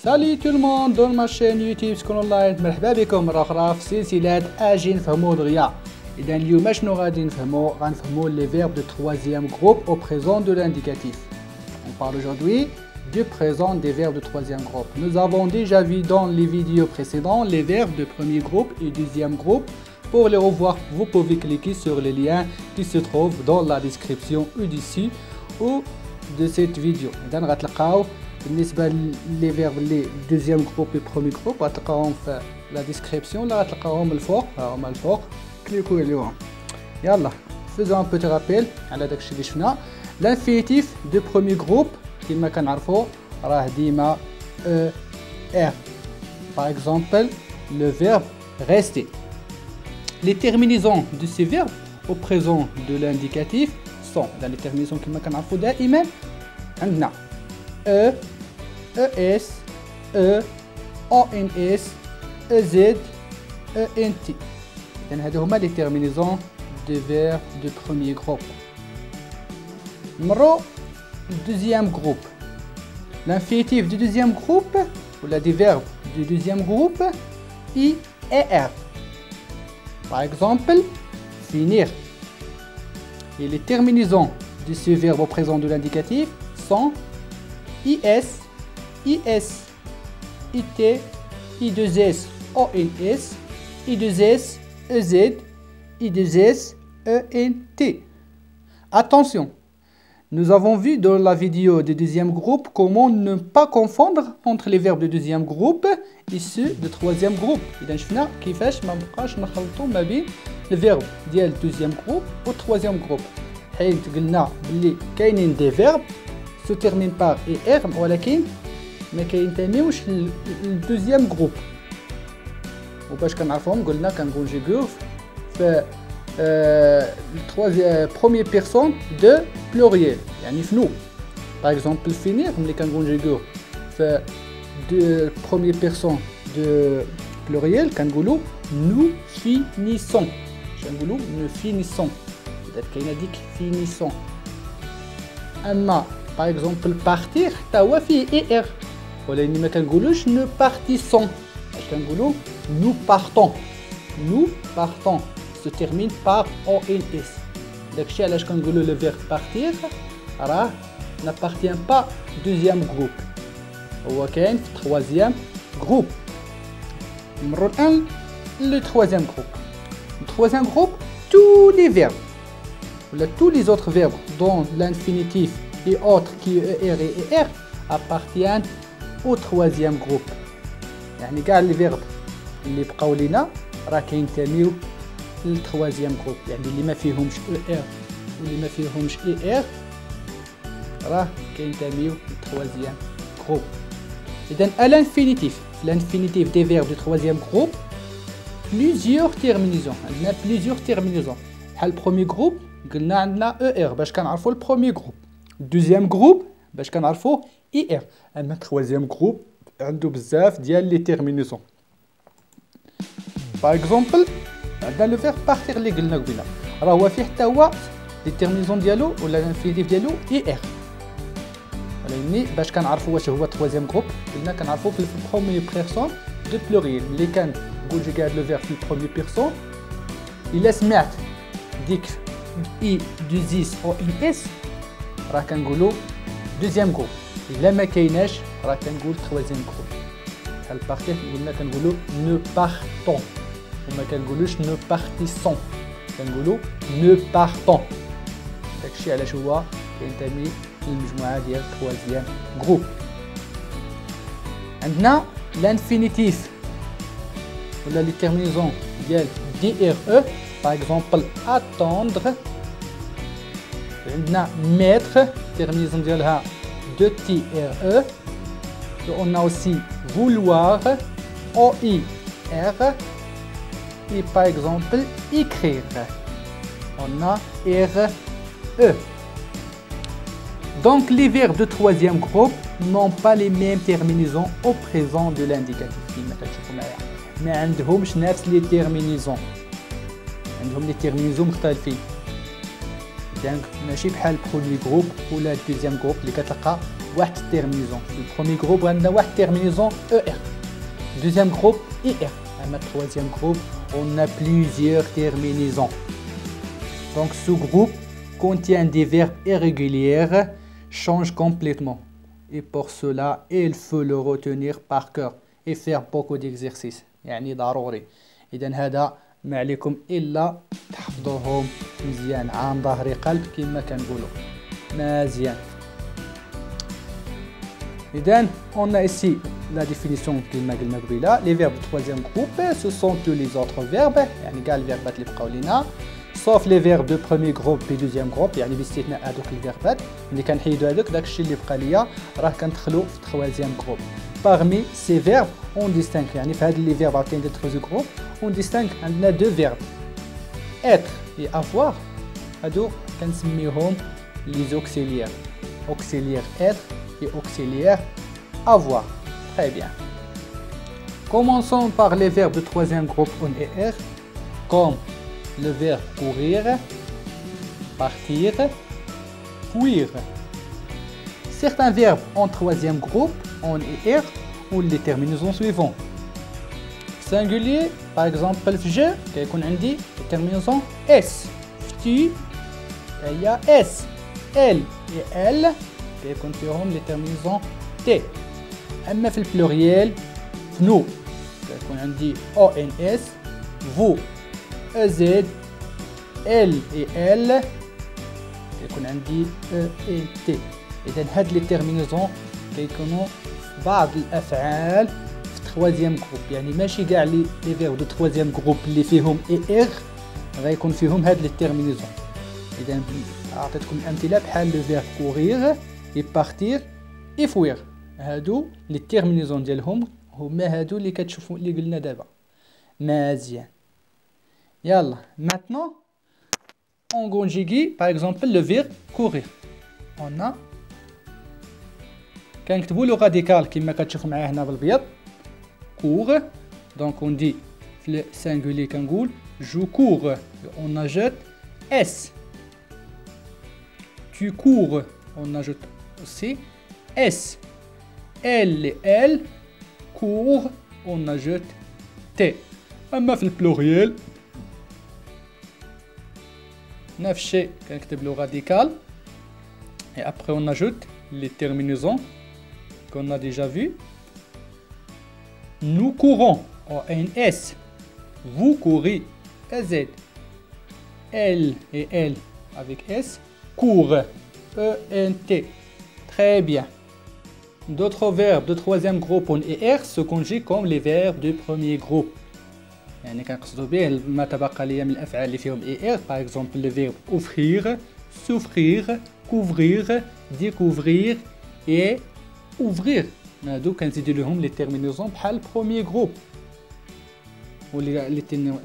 Salut tout le monde dans ma chaîne YouTube سكون اونلاين. مرحبا بكم مرة أخرى في سلسلة أجي نفهمو دغيا. إذا اليوم شنو غادي غنفهمو les verbes de troisième groupe au présent de l'indicatif. On parle aujourd'hui du présent des verbes de troisième groupe. Nous avons déjà vu dans les vidéos précédentes les verbes de premier groupe et deuxième groupe. Pour les revoir, vous pouvez cliquer sur les liens qui se trouvent dans la description au-dessus ou de cette vidéo. إذا غتلقاو بالنسبة لي فيرب لي دوزيام جروب و برومي جروب غتلقاوهم في لا ديسكريبسيون ولا غتلقاوهم الفوق. هاهما الفوق كليكو عليهم. يلا فيزو ان بوتي رابيل على داكشي اللي شفنا. لانفينيتيف دو برومي جروب كما كنعرفوا راه ديما او ار. باغ اكزومبل لو فيرب rester. Les terminaisons de ces verbes au présent de l'indicatif sont dans les terminaisons كما كنعرفوا دائما عندنا E, ES, E, ONS, EZ, ENT. إذن هادو هما les terminaisons de verbes de premier groupe. نمرو deuxième groupe. L'infinitif du deuxième groupe ou des verbes du deuxième groupe I et R. Par exemple, finir. Et les terminaisons de ce verbe au présent de l'indicatif sont IS, IS, IT, I2S, ONS, I2S, EZ, I2S, ENT. Attention, nous avons vu dans la vidéo du deuxième groupe comment ne pas confondre entre les verbes de deuxième groupe et ceux de troisième groupe. إذا شفنا كيفاش ما نبقاش نخلطوا ما بين الفيرب ديال الدوزيام جروب والتروازيام جروب. حيت قلنا بلي كاينين دي فيرب se termine par ER ولكن ما كينتميوش للدوزيام جروب. وباش كنعرفوهم قلنا كنكونجيغيو في premier personne de pluriel يعني في نو. par exemple finir ملي كنكونجيغيو في premier personne de pluriel كنقولوا nous finissons. كنقولوا nous finissons. peut-être كاينه ديك finissons. اما par exemple partir حتى هو فيه ER ولكن ما كنقولوش nous partissons. كنقولوا nous partons. nous partons se termine par ONS. داكشي علاش كنقولوا le verbe partir راه n'appartient pas deuxième groupe. هو كاين في troisième groupe. نمرو الآن le troisième groupe. Le troisième groupe, tous les verbes ou tous les autres verbes dont l'infinitif et autres qui ER et ER appartiennent au troisième groupe. يعني كاع les verbes اللي بقاو لينا راه كينتميو للتروازيام جروب. يعني اللي ما فيهمش ER واللي ما فيهمش ER راه كينتميو للتروازيام جروب. إذن à l'infinitif, l'infinitif des verbes du troisième groupe, plusieurs terminaisons. عندنا plusieurs terminaisons. بحال البرومي جروب قلنا عندنا ER باش كنعرفوا البرومي جروب. دوزيام جروب باش كنعرفوا ER. اما تروازيام جروب عنده بزاف ديال لي تيرمينيزون. باغ اكزومبل عندنا لو فيرب بارتير اللي قلنا قبيله راه هو فيه حتى هو لي تيرمينيزون ديالو ولا الانفينيتيف ديالو ER. ولكن باش كنعرفوا واش هو تروازيام جروب قلنا كنعرفوا في البروميي بيرسون دو بلوريال اللي كان كونجوغي هاد لو فيرب في البروميي بيرسون. الا سمعت ديك اي دوزيس او ان اس راه كنقولوا دوزيام جروب. الا ما كايناش راه كنقول تروازيام جروب. بحال بارتير قلنا كنقولوا نو بارتون وما كنقولوش نو بارتيسون كنقولوا نو بارتون. داكشي علاش هو كينتمي للمجموعه ديال تروازيام جروب. عندنا لانفينيتيف ولا لي تيرمينيزون ديال دي ار او. باغ اكزومبل اتوندر عندنا ميتر terminaison ديالها de TRE. On a aussi vouloir, OIR. Et par exemple, écrire. On a RE. Donc les verbes de troisième groupe n'ont pas les mêmes terminaisons au présent de l'indicatif. Mais عندهمش نفس les terminaisons. عندهم les terminaisons مختلفين. دونك ماشي بحال البرومي جروب ولا الدوزيام جروب اللي كتلقى واحد terminaison. Le premier groupe عندنا واحد terminaison ER. Deuxième groupe IR. Le troisième groupe, on a plusieurs terminaisons. Donc ce groupe contient des verbes irréguliers, change complètement. Et pour cela, il faut le retenir par cœur et faire beaucoup d'exercices. يعني ضروري. إذا هذا ما عليكم إلا تحفظوهم مزيان عن ظهر قلب كما كنقولوا. مزيان. إذا on a ici la définition كما قلنا قبيله. Les verbes du troisième groupe, ce sont tous les autres verbes. يعني كاع الفيربات اللي بقاو لينا. sauf les verbes de premier groupe et deuxième groupe, يعني باستثناء هذوك الفيربات ملي كنحيدوا هذوك داكشي اللي بقى ليا راه كندخلوا في troisième groupe. Parmi ces verbes, on distingue يعني في هاد les verbes عاوتاني ديال troisième groupe, on distingue عندنا deux verbes. Être et avoir. هادو كنسميوهم les auxiliaires. Auxiliaire être et auxiliaire avoir. Très bien. Commençons par les verbes de troisième groupe on et er, comme le verbe courir, partir, fuir. Certains verbes en troisième groupe, on et er, ont les terminaisons suivantes. Singulier, par exemple, je, كيكون عندي terminaison s. tu, il y a s. elle et elle, كيكون فيهم les terminaisons t. أما في البلوريال, nous, كيكون عندي ons, vous, ez, elle et elle, كيكون عندي ent. إذا هاد لي terminaisons كيكونوا في بعض الأفعال في troisième groupe. يعني ماشي كاع لي فيرب دو troisième groupe اللي فيهم er غيكون فيهم هاد لي terminaisons. إذا أعطيتكم أمثلة بحال لو فيرب courir et partir et fuir. هادو لي terminaisons ديالهم هما هادو اللي كتشوفوا اللي قلنا دابا. مزيان. يلا maintenant on conjugue par exemple le verbe courir. on a كنكتبوا لو راديكال كما كتشوفوا معايا هنا بالابيض cours. donc on dit في le singulier كنقول je cours. on ajoute s. tu cours. on ajoute aussi s. elle et elle court. on ajoute t. اما في البلوريال نفس الشيء كنكتب لو راديكال et après on ajoute les terminaisons qu'on a déjà vu. nous courons ONS. vous courez EZ. elle et elle avec S courent ENT. Très bien. D'autres verbes de troisième groupe on et R se conjuguent comme les verbes du premier groupe. يعني كنقصدوا به ما تبقى لي من الافعال اللي فيهم اي ار. باغ اكزومبل لو فيرب اوفرير, سوفرير, كوفرير, ديكوفرير اي اوفرير. هادو كنزيدوا لهم لي تيرمينيزون بحال البروميير جروب. ولي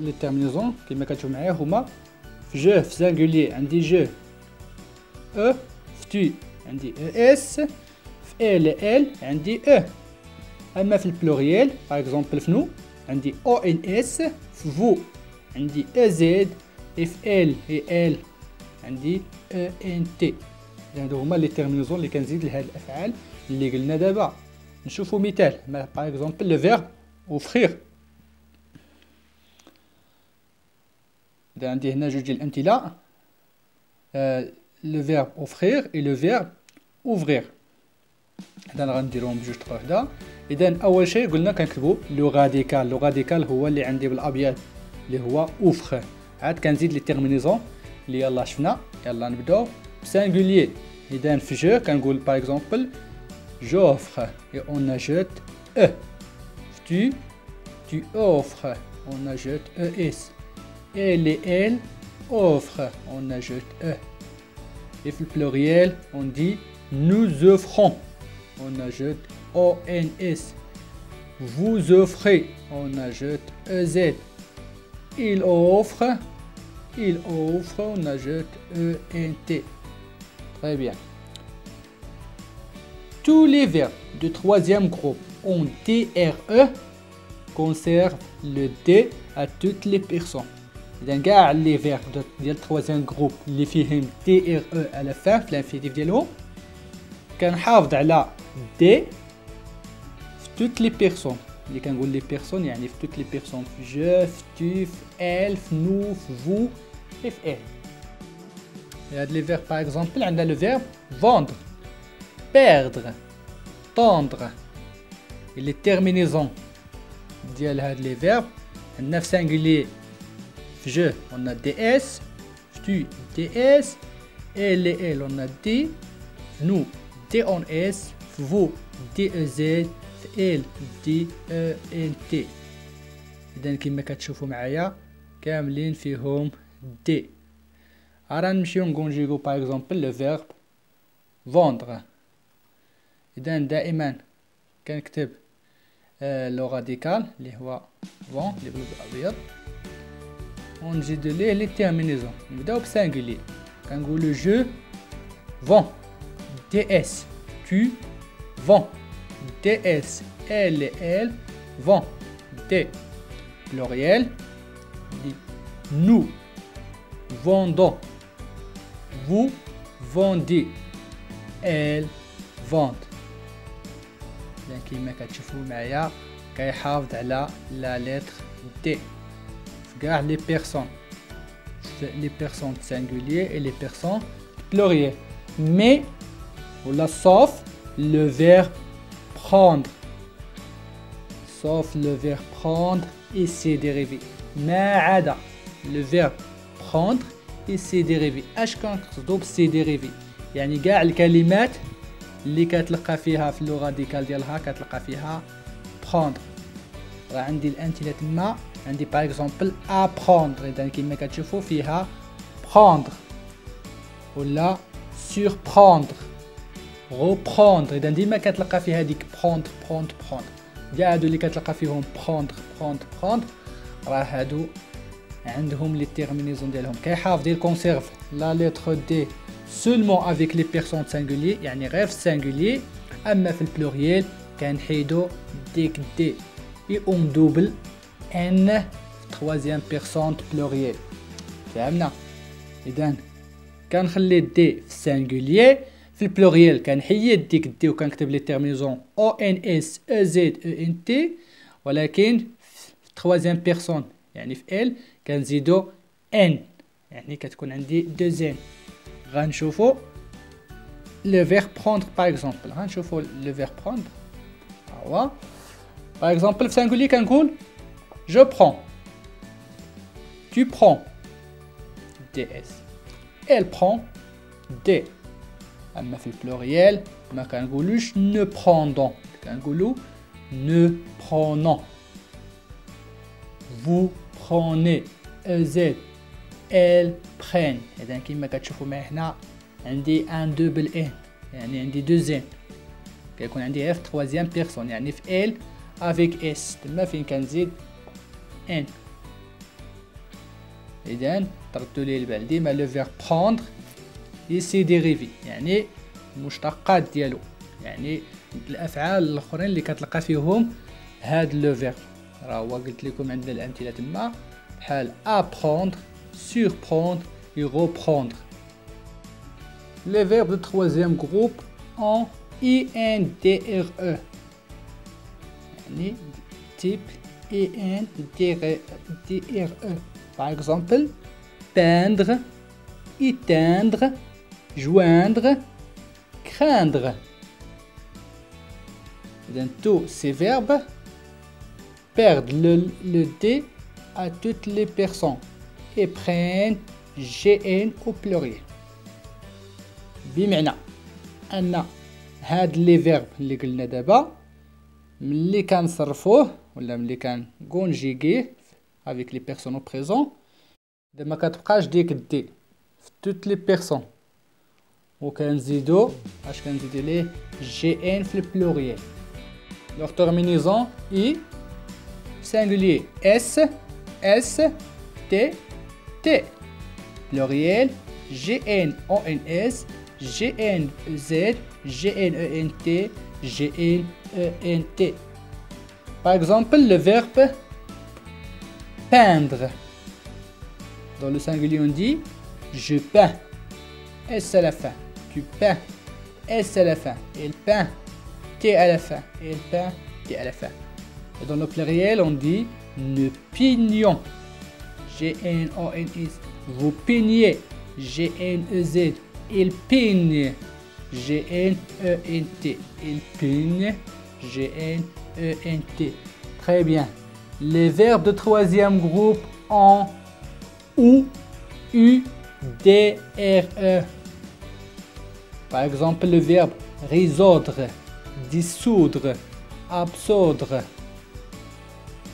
لي تيرمينيزون كما كتشوفوا معايا هما في جو في سانغولي عندي جو او, في تو عندي اس, في ال ال عندي او. اما في البلوريال باغ اكزومبل في نو عندي او ان اس, في فو عندي او زد, في ال اي ال عندي او ان تي. هادو هما لي تيرمينيزون اللي كنزيد لهاد الافعال اللي قلنا دابا. نشوفوا مثال باغ اكزومبل لو فيرب اوفرير. اذا عندي هنا جوج ديال الامثله لو فيرب اوفرير اي لو فيرب اوفرير. اذا غنديروهم بجوج طرق وحده. اذا اول شيء قلنا كنكتبوا لو راديكال. لو راديكال هو اللي عندي بالابيض اللي هو اوفر. عاد كنزيد لي تيرمينيزون اللي يلاه شفنا. يلا نبداو بسانغولير. اذا في جو كنقول باغ اكزومبل j'offre et on ajoute e. tu offres, on ajoute es. Elle et elle offrent, on ajoute e. Et le pluriel on dit nous offrons, on ajoute ons. vous offrez, on ajoute ez. il offre, on ajoute ent. Très bien. Tous les verbes de troisième groupe en TRE conservent le D à toutes les personnes. إذا كاع لي فيرب ديال troisième groupe اللي فيهم TRE على fin في الانفينيتيف ديالهم كنحافظ على دي في toutes les personnes. اللي كنقول لي بيرسون يعني في toutes les personnes. في جو، في tu، في elle، في nous، في vous et في elle. Et هاد les verbes par exemple عندنا le verbe vendre, perdre, tendre. Et les terminaisons ديال هاد les verbes عندنا في singulier في جو on a ds, في tu ds, elle et elle on a d, nous d-on-s, في vous d-e-z, في elle d-e-n-t. إذا كما كتشوفوا معايا كاملين فيهم دي. راه نمشيو نكونجيغو باغ اكزومبل لو فيرب فوندغ. اذا دائما كنكتب لو راديكال اللي هو فون اللي بالابيض ونزيد ليه لي تيرمينيزون. نبداو بسانغولي كنقولو جو فون دي اس tu vends ds elle vend des pluriel nous vendons, vous vendez, elles vendent. إذا كيما كتشوفوا معايا كيحافظ على لا لتر دي في كاع لي بيرسون، لي بيرسون singulier et les personnes pluriel. Mais ولا sauf le verbe prendre, sauf le verbe prendre et ses dérivés. ما عدا le verbe prendre et ses dérivés. اش كنقصدو بسي ديريفي؟ يعني كاع الكلمات اللي كتلقى فيها في اللغه راديكال ديالها كتلقى فيها prendre. راه عندي الامثله تما، عندي باغ اكزومبل apprendre، اذا كما كتشوفوا فيها prendre ولا surprendre reprendre. اذا ديما كتلقى فيها ديك prendre. كاع هادو اللي كتلقى فيهم prendre راه هادو عندهم لي تيرمينيزون ديالهم كيحافظ الكونسيرف لا لتر دي seulement avec les personnes singuliers، يعني غير في السانغولي. اما في البلوريال كنحيدو ديك دي اي اون دوبل ان troisième personne pluriel. فهمنا؟ اذا كنخلي دي في السانغولي، في البلوريال كنحيد ديك دي وكنكتب لي تيرمينيزون او ان اس او زد او ان تي، ولكن في troisième personne يعني في ال كنزيدو ان، يعني كتكون عندي دو زين. غنشوفو لو فيرب بروندر باغ اكزومبل، غنشوفو لو فيرب بروندر هو باغ اكزومبل في سانغولي كنقول جو برون، tu prends ds، elle prend des. اما في البلوريال ما كنقولوش ne prendons، كنقولو ne prenons. vous prenez EZ، elles prennent. إذا كيما كتشوفوا معايا هنا عندي ان دوبل ان، يعني عندي دو زين، كيكون عندي غير في troisième personne يعني في ال افيك اس، تما فين كنزيد ان. إذا تردوا لي البال ديما لو فيرب prendre et ses dérivés، يعني المشتقات ديالو، يعني الافعال الاخرين اللي كتلقى فيهم هاد لو فيرب. راه هو قلت لكم عندنا الامثله تما بحال apprendre، surprendre et reprendre. Les verbes de troisième groupe ont INDRE، يعني type INDRE. Par exemple peindre، éteindre، joindre، craindre. Dans tous ces verbes perdent le D à toutes les personnes et prennent GN au pluriel. بمعنى أن هاد لي فيرب اللي قلنا دابا ملي كنصرفوه ولا ملي كنكونجيغيه avec les personnes au présent دا ما كتبقاش ديك دي في toutes les personnes، وكنزيدو اش كنزيدو ليه GN في البلوريال. leur terminaison I singulier S، S، T، T. pluriel GN ONS، GN Z، GN ENT، GN ENT. Par exemple, le verbe peindre. Dans le singulier, on dit je peins. S à la fin. Tu peins. S à la fin. Il peint. T à la fin. Il peint. T à la fin. Et dans le pluriel, on dit nous peignons. G-N-O-N-S. Vous peignez. G-N-E-Z. Il peigne. G-N-E-N-T. Il peigne. G-N-E-N-T. Très bien. Les verbes de troisième groupe en OU, U, D, R, E. Par exemple, le verbe résoudre, dissoudre, absoudre.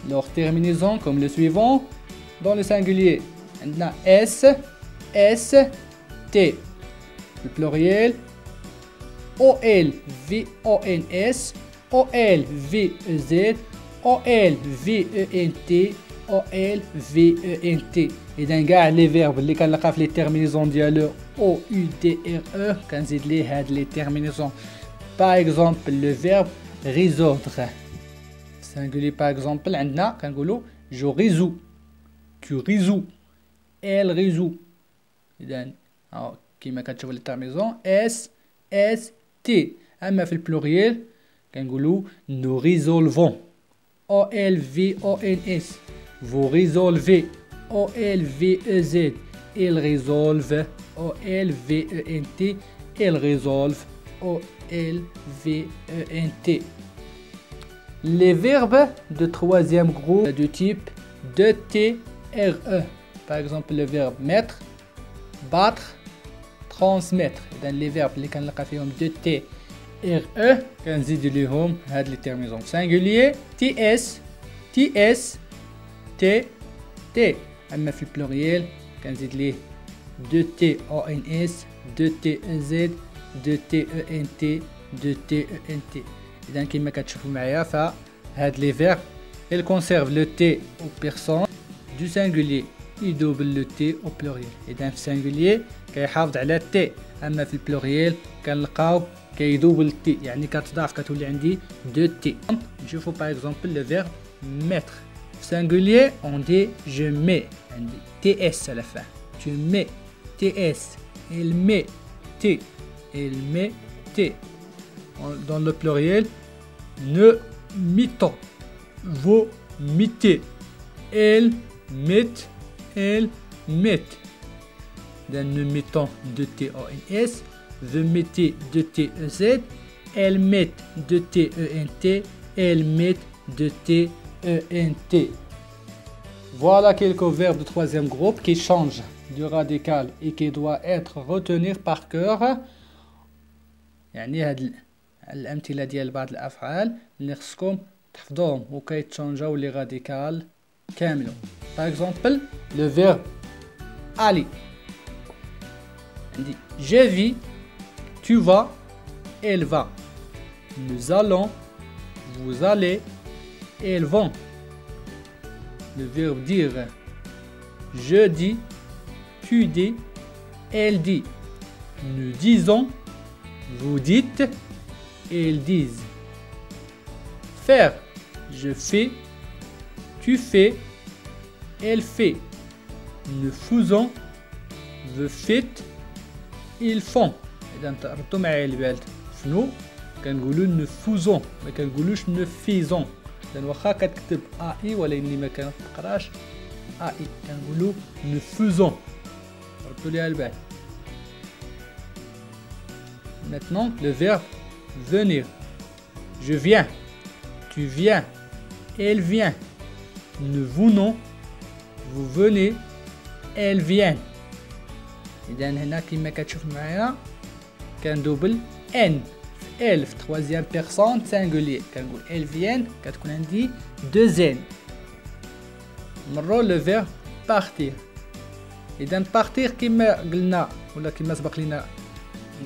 Leur terminaison comme le suivant dans le singulier. On a S, S, T. Le pluriel O-L, V-O-N-S, O-L, V-E-Z, O-L-V-E-N-T, O-L-V-E-N-T. إذا كاع لي فيرب اللي كنلقى في لي تيرمينيزون ديالو O U D R E كنزيد ليه هاد لي تيرمينيزون. باغ اكزومبل لو فيرب résoudre. singulier باغ اكزومبل عندنا كنقولوا جو ريزو. tu résous. elle résout. إذا كيما كتشوفوا لي تيرمينيزون S S T. أما في البلوريال كنقولوا nous résolvons. O-L-V-O-N-S. Vous résolvez. O-L-V-E-Z. Ils résolvent. O-L-V-E-N-T. Ils résolvent. O-L-V-E-N-T. Les verbes de troisième groupe de type D-T-R-E. Par exemple, le verbe mettre, battre, transmettre. Dans les verbes اللي كنلقى فيهم D-T R-E كنزيد ليهم هاد لي تيرميزون. singulier TS TS T T. أما في البلوريال كنزيد ليه 2T-O-N-S 2T-E-Z 2T-E-N-T 2T-E-N-T. إذا كيما كتشوفوا معايا فهاد لي فيرب ils conservent le T au personne du singulier ils doublent le T au pluriel. إذا في singulier كيحافظ على T. أما في البلوريال كنلقاو كيدوبل تي يعني كتضاعف كتولي عندي دو تي. نشوفو باغ اكزومبل لو فيرب mettre. singulier on dit je mets عندي تي اس à la fin. tu mets تي اس. il met T. il met T. dans le pluriel nous mettons. vous mettez. elle met. elle met. nous mettons de T-O-N-S. Vous mettez de T-E-Z. Elles mettent de T-E-N-T. Elles mettent de T-E-N-T. Voilà quelques verbes de troisième groupe qui changent du radical et qui doivent être retenus par cœur. يعني هاد الأمثلة ديال بعض الأفعال اللي خصكم تحفظوهم وكيتشانجاو لي راديكال كاملين. Par exemple, le verbe aller. Je vis. Tu vas, elle va. Nous allons, vous allez, elles vont. Le verbe dire. Je dis, tu dis, elle dit. Nous disons, vous dites, elles disent. Faire. Je fais, tu fais, elle fait. Nous faisons, vous faites, ils font. إذا ردوا معايا البال شنو كنقولوا نفوزون ما كنقولوش نفيزون. لأن واخا كتكتب اي ولكن ما كنقراش اي كنقولوا نفوزون. ردوا ليها البال. Maintenant le verbe venir. je viens. tu viens. elle vient. nous venons. vous venez. elles viennent. إذا هنا كيما كتشوف معايا كندوبل ان elle في troisième personne singulier كنقول elles viennent كتكون عندي deux n. نمرو لو فيرب partir. إذا partir كيما قلنا ولا كيما سبق لينا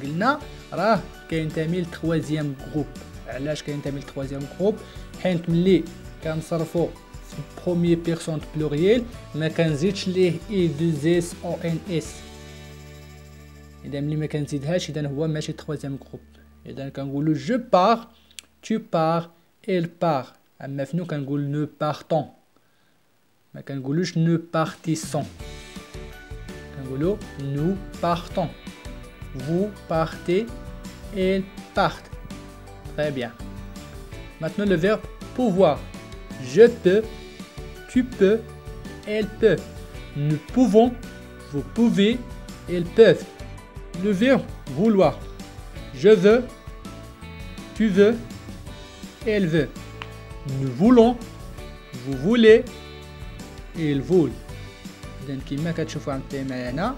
قلنا راه كينتمي لتروازيام جروب. علاش كينتمي لتروازيام جروب؟ حيت ملي كنصرفو في بروميير بيرسون بلوريال ما كنزيدش ليه اي دو اس او ان اس. إذا ملي ما كنزيدهاش إذا هو ماشي تروازيام جروب. إذا كنقولو جو بار tu pars elle part. أما فنو كنقول نو بارتون ما كنقولوش نو بارتيسون كنقولو نو بارتون. vous partez elles partent. Très bien. Maintenant le verbe pouvoir. Je peux, tu peux, elle peut. Nous pouvons, vous pouvez, elles peuvent. Le verbe vouloir. Je veux, tu veux, elle veut. Nous voulons, vous voulez, ils veulent. إذن كيما كتشوفوا عندي معايا هنا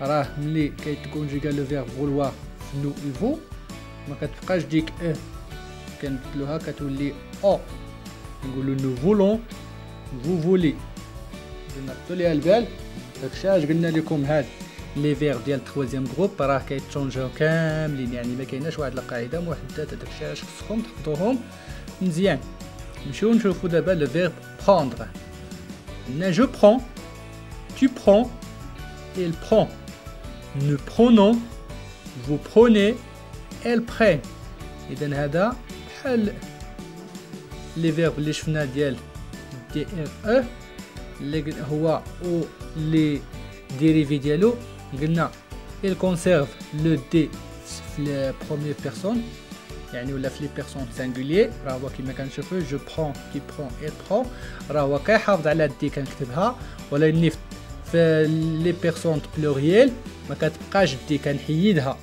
راه ملي كيتكونجيغا لو فيرب vouloir في نو الفو ما كتبقاش ديك كنبدلوها كتولي او نقولوا نو فولون فو فولي. نردو ليها البال داكشي اش قلنا لكم هاد لي فيرب ديال الترويزيام جروب راه كيتشونجاو كاملين يعني ما كايناش واحد القاعده موحده. داكشي اش خصكم تحفظوهم مزيان. نمشيو نشوفوا دابا لو فيرب prendre. Je prends, tu prends, il prend. Nous prenons, vous prenez, elles prennent. إذن هذا بحال لي فيرب اللي شفنا ديال دي ار او اللي هو او لي ديريفي ديالو قلنا il conserve le d في la première personne يعني ولا في لي بيرسون سانغولير. راه هو كيما كنشوفوا جو برون كي برون اي برون راه هو كيحافظ على دي كنكتبها، ولكن في لي بيرسون بلوريال ما كتبقاش دي كنحيدها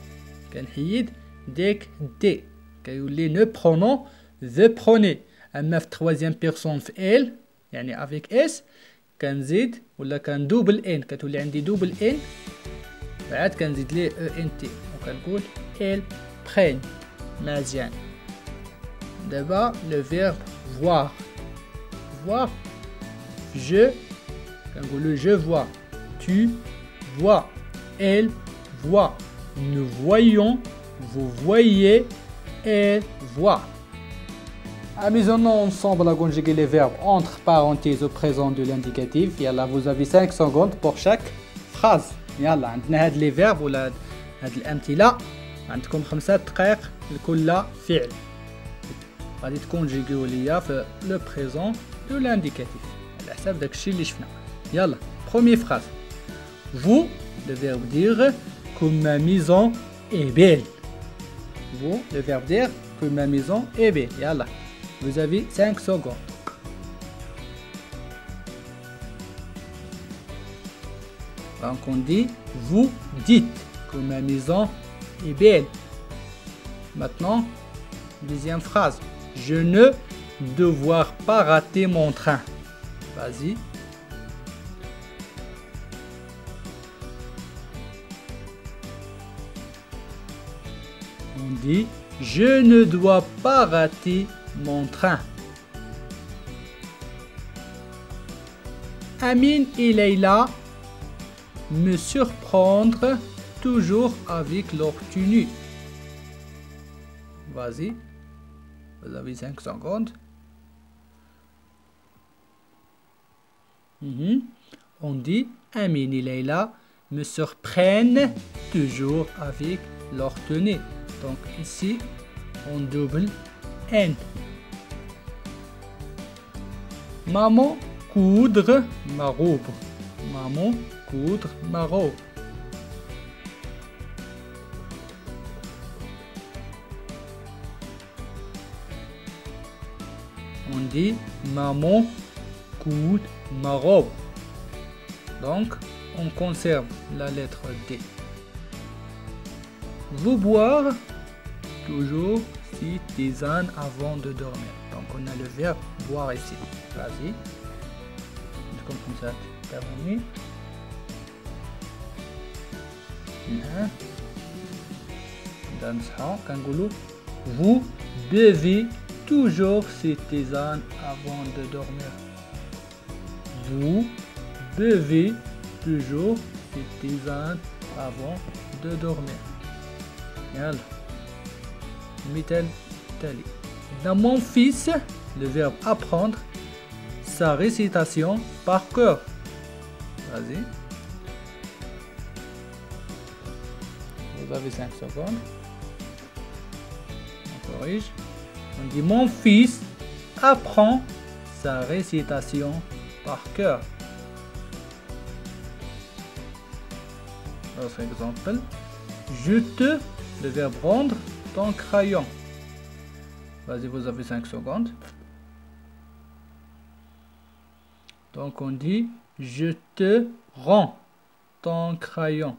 كنحيد ديك دي كيولي نو برونون ذو بروني. اما في تروازيام بيرسون في ال يعني افيك اس كنزيد ولا كندوبل ان كتولي عندي دوبل ان بعد كنزيد ليه او ان تي وكنقول ال برين. مزيان. دابا لو فيرب voir. voir je كنقولوا je vois, tu vois, elle voit, nous voyons, vous voyez, elle voit. Amusons-nous ensemble à conjuguer les verbes entre parenthèses au présent de l'indicatif. Yalla, vous avez 5 secondes pour chaque phrase. Yalla, عندنا هاد لي فيرب ولا هاد الامثله عندكم 5 دقائق لكل فعل غادي تكونجيغيو ليا في لو بريزون دو لانديكاتيف على حساب داكشي اللي شفنا. يلا بروميير فراز. Vous, le verbe dire que ma maison est belle. Vous, le verbe dire que ma maison est belle. Yalla, vous avez 5 secondes. Donc on dit, vous dites que ma maison est belle. Maintenant, deuxième phrase. Je ne devoir pas rater mon train. Vas-y. On dit, je ne dois pas rater mon train. Amine et Leïla me surprendre toujours avec leur tenue. Vas-y, vous avez 5 secondes. On dit, Amine et Leïla me surprennent toujours avec leur tenue. Donc ici, on double N. Maman coudre ma robe. Maman coudre ma robe. On dit maman coud ma robe. Donc on conserve la lettre D. Vous boire toujours 6 tisanes avant de dormir. Donc on a le verbe boire ici. Vas-y. Comme ça, terminé. Vous buvez toujours ces tisanes avant de dormir. Vous buvez toujours ces tisanes avant de dormir. Yalla. Mitel tali. Dans mon fils, le verbe apprendre, sa récitation par cœur. Vas-y. Vous avez 5 secondes. On corrige. On dit mon fils apprend sa récitation par cœur. Autre exemple. Je te le verbe rendre ton crayon. Vas-y, vous avez 5 secondes. Donc on dit je te rends ton crayon.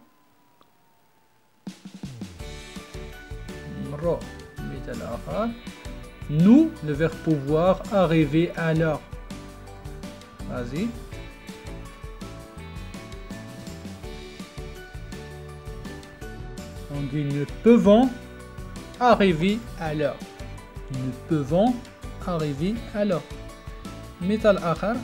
Nous, le verbe pouvoir, arriver à l'heure. Vas-y. On dit nous pouvons arriver à l'heure. Nous pouvons arriver à l'heure. مثال آخر.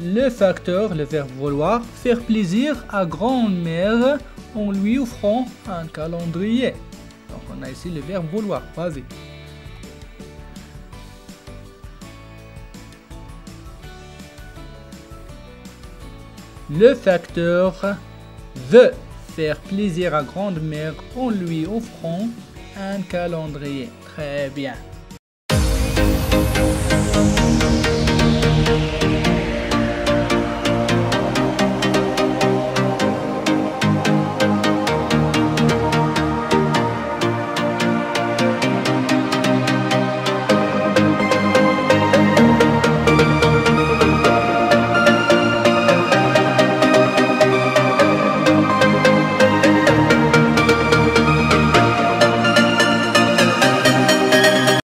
Le facteur, le verbe vouloir, faire plaisir à grand-mère en lui offrant un calendrier. Donc on a ici le verbe vouloir. Vas-y. Le facteur veut faire plaisir à grand-mère en lui offrant un calendrier. Très bien.